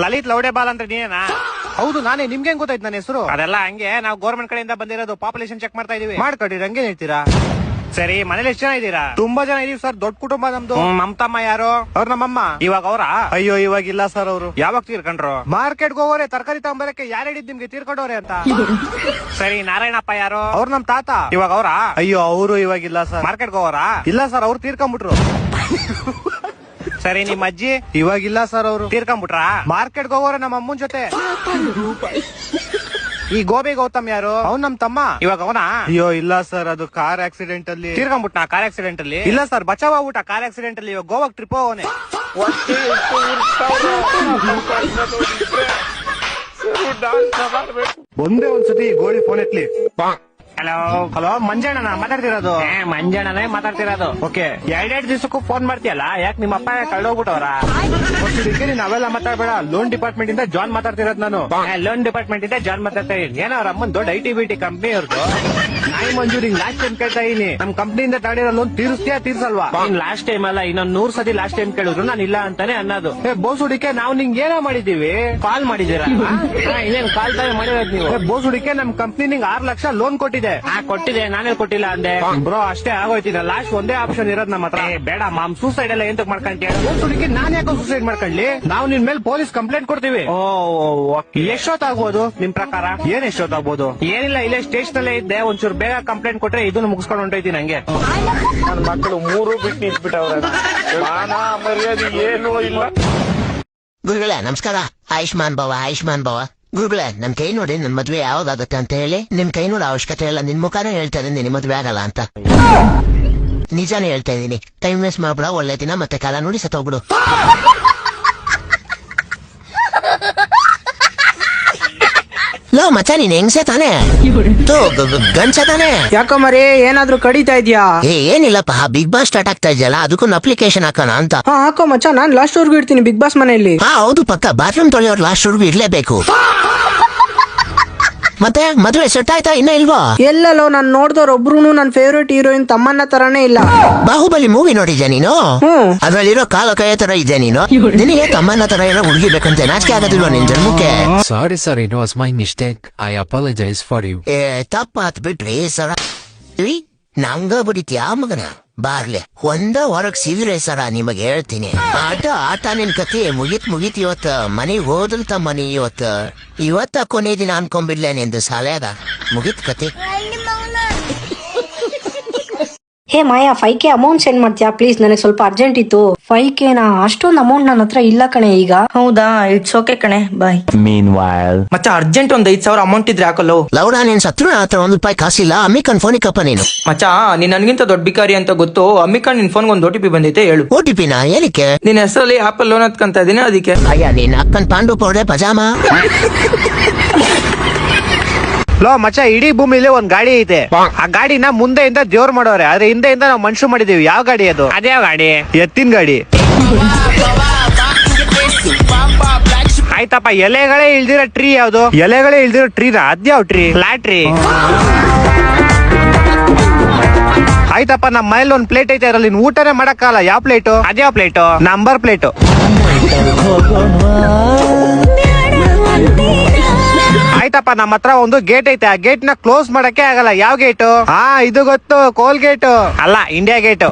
Lalit ಲೌಡೆ ball ಅಂದ್ರೆ ನೀನೇನಾ? ಹೌದು ನಾನೇ. ನಿಮ್ಗೆ ಹೆಂಗ್ ಗೊತ್ತಾಯ್ತು ನನ್ನ ಹೆಸರು? ಅದೆಲ್ಲ ಹಂಗೆ ನಾವು ಗೌರ್ಮೆಂಟ್ ಕಡೆಯಿಂದ ಬಂದಿರೋದು, ಪಾಪ್ಯುಲೇಷನ್ ಚೆಕ್ ಮಾಡ್ತಾ ಇದೀವಿ. ಮಾಡ್ಕೊಡಿ, ಹಂಗೆ ಹೇಳ್ತೀರಾ? ಸರಿ, ಮನೇಲಿ ಎಷ್ಟು ಜನ ಇದೀರಾ? ತುಂಬಾ ಜನ ಇದೀವಿ ಸರ್, ದೊಡ್ಡ ಕುಟುಂಬ ನಮ್ದು. ನಮ್ ತಮ್ಮ ಯಾರು? ಅವ್ರ ನಮ್ಮಮ್ಮ. ಇವಾಗ ಅವರ? ಅಯ್ಯೋ ಇವಾಗಿಲ್ಲ ಸರ್ ಅವರು. ಯಾವಾಗ ತೀರ್ಕೊಂಡ್ರು? ಮಾರ್ಕೆಟ್ಗೆ ಹೋಗೋರೆ, ತರಕಾರಿ ತಗೊಂಬರಕ್ಕೆ. ಯಾರು ಹೇಳಿದ್ ನಿಮ್ಗೆ ತೀರ್ಕೊಂಡವ್ರೆ ಅಂತ? ಸರಿ, ನಾರಾಯಣಪ್ಪ ಯಾರು? ಅವ್ರ ನಮ್ ತಾತ. ಇವಾಗ ಅವರ? ಅಯ್ಯೋ ಅವರು ಇವಾಗಿಲ್ಲ ಸರ್. ಮಾರ್ಕೆಟ್ಗೆ ಹೋಗೋರ? ಇಲ್ಲ ಸರ್, ಅವ್ರು ತೀರ್ಕೊಂಡ್ಬಿಟ್ರು. ಸರಿ, ನಿಮ್ ಅಜ್ಜಿ? ಇವಾಗಿಲ್ಲ ಸರ್, ಅವರು ತೀರ್ಕೊಂಡ್ಬಿಟ್ರ? ಮಾರ್ಕೆಟ್ಗೆ ಹೋಗೋರೆ ನಮ್ಮ ಅಮ್ಮನ ಜೊತೆ. ಈ ಗೋಬಿ ಗೌತಮ್ ಯಾರು? ಅವ್ನ್ ನಮ್ ತಮ್ಮ. ಇವಾಗ ಅವನ? ಅಯ್ಯೋ ಇಲ್ಲ ಸರ್, ಅದು ಕಾರ್ ಆಕ್ಸಿಡೆಂಟ್ ಅಲ್ಲಿ ತೀರ್ಕೊಂಡ್ಬಿಟ್ನಾ? ಕಾರ್ ಆಕ್ಸಿಡೆಂಟ್ ಅಲ್ಲಿ? ಇಲ್ಲ ಸರ್, ಬಚಾವ್ ಆಗ್ಬಿಟ್ಟ ಕಾರ್ ಆಕ್ಸಿಡೆಂಟ್ ಅಲ್ಲಿ. ಇವಾಗ ಗೋವಾಕ್ ಟ್ರಿಪ್ ಹೋಗೋನೆ. ಒಂದೇ ಒಂದ್ಸತಿ ಗೋಳಿ ಫೋನ್ ಎತ್ಲಿ. ಹಲೋ ಹಲೋ, ಮಂಜಣ್ಣನ ಮಾತಾಡ್ತಿರೋದು? ಮಂಜಣ್ಣನೇ ಮಾತಾಡ್ತಿರೋದು. ಓಕೆ. ಎರಡೆರಡು ದಿವಸಕ್ಕೂ ಫೋನ್ ಮಾಡ್ತೀಯಲ್ಲ, ಯಾಕೆ ನಿಮ್ಮ ಅಪ್ಪ ಕಳ್ದೋಗ್ಬಿಟ್ಟವ್ರ? ನಾವೆಲ್ಲ ಮಾತಾಡ್ಬೇಡ. ಲೋನ್ ಡಿಪಾರ್ಟ್ಮೆಂಟ್ ಇಂದ ಜಾನ್ ಮಾತಾಡ್ತಿರೋದು ನಾನು. ಲೋನ್ ಡಿಪಾರ್ಟ್ಮೆಂಟ್ ಇಂದ ಜಾನ್ ಮಾತಾಡ್ತಾ ಇದೀನಿ. ಏನೋ ಅವ್ರ ಅಮ್ಮನ್ ದೊಡ್ಡ IT-BT ಕಂಪ್ನಿ ಅವ್ರದ್ದು. ನಾಯಿ ಮಂಜೂರಿ ಲಾಸ್ಟ್ ಟೈಮ್ ಕೇಳ್ತಾ ಇದೀನಿ, ನಮ್ ಕಂಪ್ನಿಯಿಂದ ತಗೊಂಡಿರೋ ಲೋನ್ ತೀರಿಸ್ತೀಯಾ ತೀರ್ಸಲ್ವಾ? ಲಾಸ್ಟ್ ಟೈಮ್ ಅಲ್ಲ, ಇನ್ನೊಂದ್ 100 ಸತಿ ಲಾಸ್ಟ್ ಟೈಮ್ ಕೇಳಿದ್ರು ನಾನು ಇಲ್ಲ ಅಂತಾನೆ ಅನ್ನೋದು. ಬೋಸುಡಿಕೆ, ನಾವು ನಿಂಗೆ ಏನೋ ಮಾಡಿದೀವಿ. ಕಾಲ್ ಮಾಡಿದೀರಾ? ಇನ್ನೇನ್ ಕಾಲ್ ತಾಯಿ ಮಾಡಿರೋದು ನೀವು? ಬೋಸುಡಿಕೆ, ನಮ್ ಕಂಪ್ನಿ ನಿಂಗೆ 6 ಲಕ್ಷ ಲೋನ್ ಕೊಟ್ಟಿದೆ. ಕೊಟ್ಟಿದೆ, ನಾನೇ ಕೊಟ್ಟಿಲ್ಲ ಅಂದೆ. ಬ್ರೋ ಅಷ್ಟೇ ಆಗೋಯ್ತಿದೆ. ಲಾಸ್ಟ್ ಒಂದೇ ಆಪ್ಷನ್ ಇರೋದ್ ನಮ್ಮ ಹತ್ರ. ಬೇಡ ಮಾಮ್, ಸೂಸೈಡ್ ಎಲ್ಲ ಎಂತಕ್ ಮಾಡ್ಕೊಂತೀಯ? ಬೋಸುಡಿಕೆ, ನಾನ್ ಯಾಕೋ ಸೂಸೈಡ್ ಮಾಡ್ಕೊಳ್ಳಿ? ನಾವು ನಿನ್ ಮೇಲೆ ಪೊಲೀಸ್ ಕಂಪ್ಲೇಂಟ್ ಕೊಡ್ತೀವಿ. ಎಷ್ಟೊತ್ತಾಗ್ಬೋದು ನಿಮ್ ಪ್ರಕಾರ? ಏನ್ ಎಷ್ಟೊತ್ತಾಗ್ಬೋದು? ಏನಿಲ್ಲ, ಇಲ್ಲೇ ಸ್ಟೇಷನ್ ಅಲ್ಲೇ ಇದ್ದೆ. ಒಂಚೂರು ಬೇಗ ಕಂಪ್ಲೇಂಟ್ ಕೊಟ್ರೆ ಇದನ್ನು ಮುಗಿಸ್ಕೊಂಡು ಹೊಂಟೈತೀನಿ. ಹಂಗೆ ನನ್ನ ಮಕ್ಕಳು 3 ಬಿಟ್ಟು ನಿಂತ್ಬಿಟ್ಟವ್ರೆ. ಮಾನ ಮರ್ಯಾದೆ ಏನೂ ಇಲ್ಲ. ಗುರುಗಳೇ ನಮಸ್ಕಾರ. ಆಯುಷ್ಮಾನ್ ಭವ, ಆಯುಷ್ಮಾನ್ ಭವ. ಗುರುಗಳೇ, ನಮ್ ಕೈ ನೋಡಿ ನನ್ ಮದ್ವೆ ಯಾವ್ದಾಗತ್ತೆ ಅಂತ ಹೇಳಿ. ನಿಮ್ ಕೈ ನೋಡ ಅವಶ್ಯಕತೆ ಇಲ್ಲ, ನಿನ್ ಮುಖಾನೇ ಹೇಳ್ತಾ ಇದೀನಿ ನಿನ್ ಮದ್ವೆ ಆಗಲ್ಲ ಅಂತ. ನಿಜಾನೇ ಹೇಳ್ತಾ ಇದೀನಿ. ಟೈಮ್ ವೇಸ್ಟ್ ಮಾಡ್ಬಿಡ, ಒಳ್ಳೆ ದಿನ ಮತ್ತೆ ಕಾಲ ನೋಡಿ ಸತ್ತೋಗ್ಬಿಡು. ಲೋ ಮಚ್ಚ, ನೀನ್ ಹೆಂಗ್ಸೆ ತಾನೆ? ಗಂಡ್ಸ ತಾನೆ? ಯಾಕೋ ಮರಿ, ಏನಾದ್ರೂ ಕಡಿತಾ ಇದ್ಯಾ? ಏನಿಲ್ಲಪ್ಪ, ಬಿಗ್ ಬಾಸ್ ಸ್ಟಾರ್ಟ್ ಆಗ್ತಾ ಇದೆಯಲ್ಲ, ಅದಕ್ಕೊಂದು ಅಪ್ಲಿಕೇಶನ್ ಹಾಕೋಣ ಅಂತ. ಹಾಕೋ ಮಚ್ಚ, ನಾನ್ ಲಾಸ್ಟ್ ವರ್ಗು ಇರ್ತೀನಿ ಬಿಗ್ ಬಾಸ್ ಮನೆಯಲ್ಲಿ. ಹೌದು ಪಕ್ಕ. ಬಾತ್ರೂಮ್ ತೊಳೆಯೋರು ಲಾಸ್ಟ್ ವರ್ಗು ಇರ್ಲೇಬೇಕು. ಮತ್ತೆ ಮದುವೆ ಸೆಟ್ ಆಯ್ತಾ ಇನ್ನ ಇಲ್ವಾ? ಎಲ್ಲೋ ನಾನ್ ನೋಡ್ದವ್ರ ಒಬ್ರು ನನ್ ಫೇವ್ರೇಟ್ ಹೀರೋಯಿನ್ ತಮ್ಮನ್ನ ತರಾನೇ ಇಲ್ಲ. ಬಾಹುಬಲಿ ಮೂವಿ ನೋಡಿದ್ಯಾ ನೀನು? ಅದ್ರಲ್ಲಿರೋ ಕಾಲ ಕೈಯ ತರ ಇದ್ಯಾ ನೀನು? ನಿನಗೆ ತಮ್ಮನ್ನ ತರ ಏನೋ ಹುಡುಗಿ ಬೇಕಂತೆ ನಾಚಿಕೆ ಆಗೋದಿಲ್ವಾ ನಿನ್ ಜನ್ಮಕ್ಕೆ? Sorry, it was my mistake. I apologize for you. ತಪ್ಪಾತ್ ಬಿಟ್ರಿ ಸರ. ನಂಗ ಬಿಡಿತ್ಯಾ ಮಗನ? ಬಾರ್ಲೆ ಒಂದ ಹೊರಗ್ ಸಿವಿರೆ ಸರ, ನಿಮಗ್ ಹೇಳ್ತೀನಿ. ಆಟ ನಿನ್ ಕತಿ ಮುಗಿತ್ ಇವತ್ತ. ಮನೆಗ್ ಹೋದಲ್ತ ಮನಿ ಇವತ್ತ ಕೊನೆ ದಿನ ಅನ್ಕೊಂಡ್ಬಿಡ್ಲೆ ನಿಂದು ಸಾಲ್ಯಾಗ. ಮುಗಿತ್ ಕತಿ. ಹೇ ಮಾಯಾ, 5K ಅಮೌಂಟ್ ಸೆಂಡ್ ಮಾಡ್ತೀಯಾ ಪ್ಲೀಸ್? ನನಗೆ ಸ್ವಲ್ಪ ಅರ್ಜೆಂಟ್ ಇತ್ತು. 5K ಅಷ್ಟೊಂದು ಅಮೌಂಟ್ ನನ್ನ ಹತ್ರ ಇಲ್ಲ ಕಣೆ ಈಗ. ಹೌದಾ, ಇಟ್ಸ್ ಓಕೆ ಕಣೆ, ಬಾಯ್. ಮಚ್ಚ ಅರ್ಜೆಂಟ್ ಒಂದ್ 5,000 ಅಮೌಂಟ್ ಇದ್ರೆ ಹಾಕಲ್ಲೋ. ಲೌಡ ನಿನ್ ಸತ್ರ ಹತ್ರ ₹1 ಕಾಸಿಲ್ಲ. ಅಮ್ಮಿಕನ್ ಫೋನಿಕಪ್ಪ ನೀನು. ಮಚ್ಚ ನೀನ್ ನನ್ಗಿಂತ ದೊಡ್ಡ ಬಿಕಾರಿ ಅಂತ ಗೊತ್ತು. ಅಮ್ಮಿಕಾ ನಿನ್ ಫೋನ್ ಒಂದು OTP ಬಂದೈತೆ, ಹೇಳು. OTP ನಾ? ಏನಕ್ಕೆ? ನಿನ್ ಹೆಸರಲ್ಲಿ ಆಪಲ್ ಲೋನ್ ಹತ್ಕಂತ ಇದೀನಿ, ಅದಕ್ಕೆ. ಅಯ್ಯ, ನೀನ್ ಅಕ್ಕನ್ ಪಾಂಡು ಪೌಡೆ ಪಜಾಮ. ಲೋ ಮಚ್ಚ, ಇಡೀ ಭೂಮಿಲಿ ಒಂದ್ ಗಾಡಿ ಐತೆ. ಆ ಗಾಡಿನ ಮುಂದೆಯಿಂದ ದೇವ್ರು ಮಾಡೋರೆ, ಆದ್ರೆ ಹಿಂದೆಯಿಂದ ನಾವು ಮನುಷ್ಯ ಮಾಡಿದೀವಿ. ಯಾವ ಗಾಡಿ ಅದು? ಅದ್ಯಾವ ಗಾಡಿ? ಎತ್ತಿನ ಗಾಡಿ. ಆಯ್ತಪ್ಪ, ಎಲೆಗಳೇ ಇಲ್ದಿರೋ ಟ್ರೀ ಯಾವ್ದು? ಎಲೆಗಳೇ ಇಲ್ದಿರೋ ಟ್ರೀನಾ? ಅದ್ಯಾವ್ ಟ್ರೀ? ಲ್ಯಾಟ್ರಿ. ಆಯ್ತಪ್ಪ, ನಮ್ಮ ಮನೇಲಿ ಒಂದ್ ಪ್ಲೇಟ್ ಐತೆ, ಅದ್ರಲ್ಲಿ ನೀನ್ ಊಟನೇ ಮಾಡಕ್ಕಲ್ಲ. ಯಾವ ಪ್ಲೇಟು? ಅದ್ಯಾವ ಪ್ಲೇಟು? Number plate. ಆಯ್ತಪ್ಪ, ನಮ್ಮ ಹತ್ರ ಒಂದು ಗೇಟ್ ಐತೆ. ಆ ಗೇಟ್ ನ ಕ್ಲೋಸ್ ಮಾಡಕ್ಕೆ ಆಗಲ್ಲ. ಯಾವ ಗೇಟು? ಇದು ಗೊತ್ತು, ಕೋಲ್ ಗೇಟು. ಅಲ್ಲ, ಇಂಡಿಯಾ ಗೇಟು.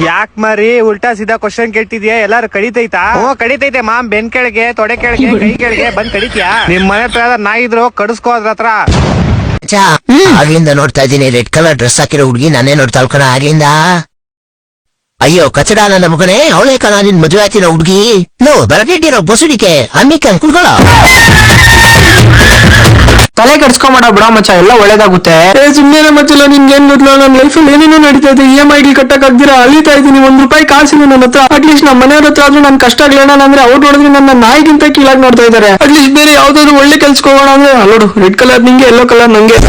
ಯಾಕ್ ಮರಿ ಉಲ್ಟಾ ಸೀದಾ ಕ್ವಶನ್ ಕೇಳ್ತಿದ್ಯಾ? ಎಲ್ಲಾರು ಕಡಿತೈತಾ? ಕಡಿತೈತೆ ಮಾಮ್. ಬೆನ್ ಕೆಳಗೆ, ತೊಡೆ ಕೆಳಗೆ, ಕೈ ಕೆಳಗೆ ಬಂದ್ ಕಡಿತ್ಯಾ? ನಿಮ್ ಮನೆ ಹತ್ರ ನಾಯಿದ್ರು ಕಡಿಸ್ಕೋ ಅದ್ರ ಹತ್ರ. ಆಗ್ಲಿಂದ ನೋಡ್ತಾ ಇದ್ದೀನಿ ರೆಡ್ ಕಲರ್ ಡ್ರೆಸ್ ಹಾಕಿರೋ ಹುಡುಗಿ. ನಾನೇ ನೋಡ್ತಾ ಕಣ ಆಗ್ಲಿಂದ. ಅಯ್ಯೋ ಕಚಡ ನನ್ನ ಮಗನೇ, ಅವಳೇ ಕಣ ನಿನ್ ಮದುವೆ ಆಯ್ತಿರೋ ಹುಡುಗಿ. ನೋ ಬರಗೆಟ್ಟಿರೋ ಬಸುಡಿಕೆ ಅಮ್ಮಿಕ ಕುಳ್ಕೊಳ. ತಲೆ ಕೆಡ್ಸ್ಕೊಂಬೇಡ ಬಿಡ ಮಚ್ಚ, ಎಲ್ಲ ಒಳ್ಳೇದಾಗುತ್ತೆ. ಸುಮ್ಮನೆ ಮಚ್ಚಲ್ಲ, ನಿನ್ಗೆ ಏನ್ ಗೊತ್ತಿಲ್ಲ, ನನ್ನ ಲೈಫಲ್ಲಿ ಏನೇನೋ ನಡೀತಾ ಇದೆ. EMI ಕಟ್ಟಕ್ ಆಗ್ದಿರಾ ಅಲಿತಾ ಇದೀನಿ. ₹1 ಕಾಸಿಲ್ಲ ನನ್ನ ಹತ್ರ. ಅಟ್ಲೀಸ್ಟ್ ನಮ್ಮ ಮನೆಯವ್ರ ಹತ್ರ ಆದ್ರೂ ನನ್ ಕಷ್ಟ ಆಗ್ಲೇಣ ಅಂದ್ರೆ ಅವ್ರು ನೋಡಿದ್ರೆ ನನ್ನ ನಾಯಿಗಿಂತ ಕೀಳಾಗಿ ನೋಡ್ತಾ ಇದಾರೆ. ಅಟ್ಲೀಸ್ಟ್ ಬೇರೆ ಯಾವ್ದಾದ್ರು ಒಳ್ಳೆ ಕೆಲ್ಸಕ್ಕೆ ಹೋಗೋಣ ಅಂದ್ರೆ ಅಲ್ಲೋಡು, ರೆಡ್ ಕಲರ್ ನಿಂಗೆ, ಯೆಲ್ಲೋ ಕಲರ್ ನಂಗೆ.